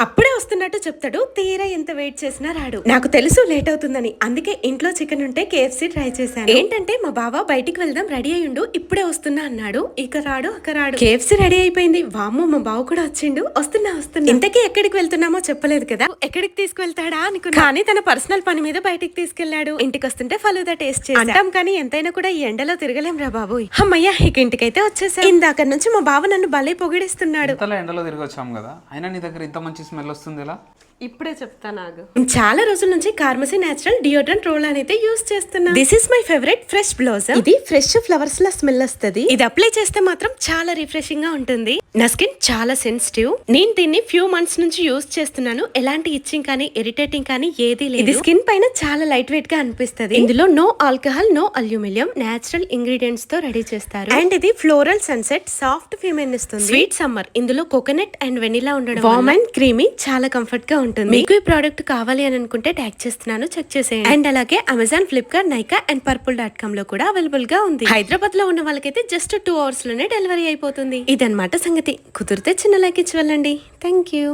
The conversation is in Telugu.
అప్పుడే వస్తున్నట్టు చెప్తాడు, తీరా ఎంత వెయిట్ చేసినా రాడు. నాకు తెలుసు లేట్ అవుతుందని, అందుకే ఇంట్లో చికెన్ ఉంటే కేఎఫ్సీ ట్రై చేశాను. ఏంటంటే మా బావ బయటికి వెళ్దాం రెడీ అయ్యిండు, ఇప్పుడే వస్తున్నా అన్నాడు. ఇక రాడు అక్క రాడు. కేఎఫ్సీ రెడీ అయిపోయింది. వామ్మో మా బావ కూడా వచ్చిండు. వస్తున్నా ఇంతకీ ఎక్కడికి వెళ్తున్నామో చెప్పలేదు కదా, ఎక్కడికి తీసుకువెళ్తాడా అనుకున్నా. కానీ తన పర్సనల్ పని మీద బయటికి తీసుకెళ్లాడు. ఇంటికి వస్తుంటే ఫలూదా టేస్ట్ చేసి అంటాం, కానీ ఎంతైనా కూడా ఈ ఎండలో తిరగలేం రా బాబు. అమ్మయ్యా ఇక ఇంటికైతే వచ్చేసా. ఇందాక నుంచి మా బావ నన్ను భలే పొగిడిస్తున్నాడు. ఎండలో తిరిగి వచ్చాం కదా, అయినా నీ దగ్గర ఇంత మంచి స్మెల్ వస్తుంది ఎలా? ఇప్పుడే చెప్తా. నాకు చాలా రోజుల నుంచి కార్మసీ నేచురల్ డియోడ్రెంట్ రోల్ అయితే యూస్ చేస్తున్నా. This is my favourite fresh బ్లౌజర్. ఇది ఫ్రెష్ ఫ్లవర్స్ లా స్మెల్ వస్తుంది. ఇది అప్లై చేస్తే మాత్రం చాలా రిఫ్రెషింగ్ గా ఉంటుంది. నా స్కిన్ చాలా సెన్సిటివ్. నేను దీన్ని ఫ్యూ మంత్స్ నుంచి యూస్ చేస్తున్నాను. ఎలాంటి ఇచ్చింగ్ కానీ ఇరిటేటింగ్ కానీ ఏది లేదు. ఇది స్కిన్ పైన చాలా లైట్ వెయిట్ గా అనిపిస్తుంది. ఇందులో no alcohol, no aluminium, natural ingredients తో రెడీ చేస్తారు. అండ్ ఇది ఫ్లోరల్ సన్సెట్ సాఫ్ట్ ఫీమెన్ ఇస్తుంది. Sweet summer. ఇందులో కోకోనట్ అండ్ వెనిలా ఉండడం, వార్మ్ అండ్ క్రీమీ, చాలా కంఫర్ట్ గా ఉంటుంది. మీకు ఈ ప్రోడక్ట్ కావాలి అని అనుకుంటే ట్యాగ్ చేస్తున్నాను, చెక్ చేసేయండి. అండ్ అలాగే Amazon, Flipkart, Nykaa and purple.com లో కూడా అవైలబుల్ గా ఉంది. హైదరాబాద్ లో ఉన్న వాళ్ళకైతే జస్ట్ 2 hours లోనే డెలివరీ అయిపోతుంది. ఇదన్నమాట సంగతి. కుదిరితే చిన్న లైక్ ఇచ్చి వెళ్ళండి. Thank you.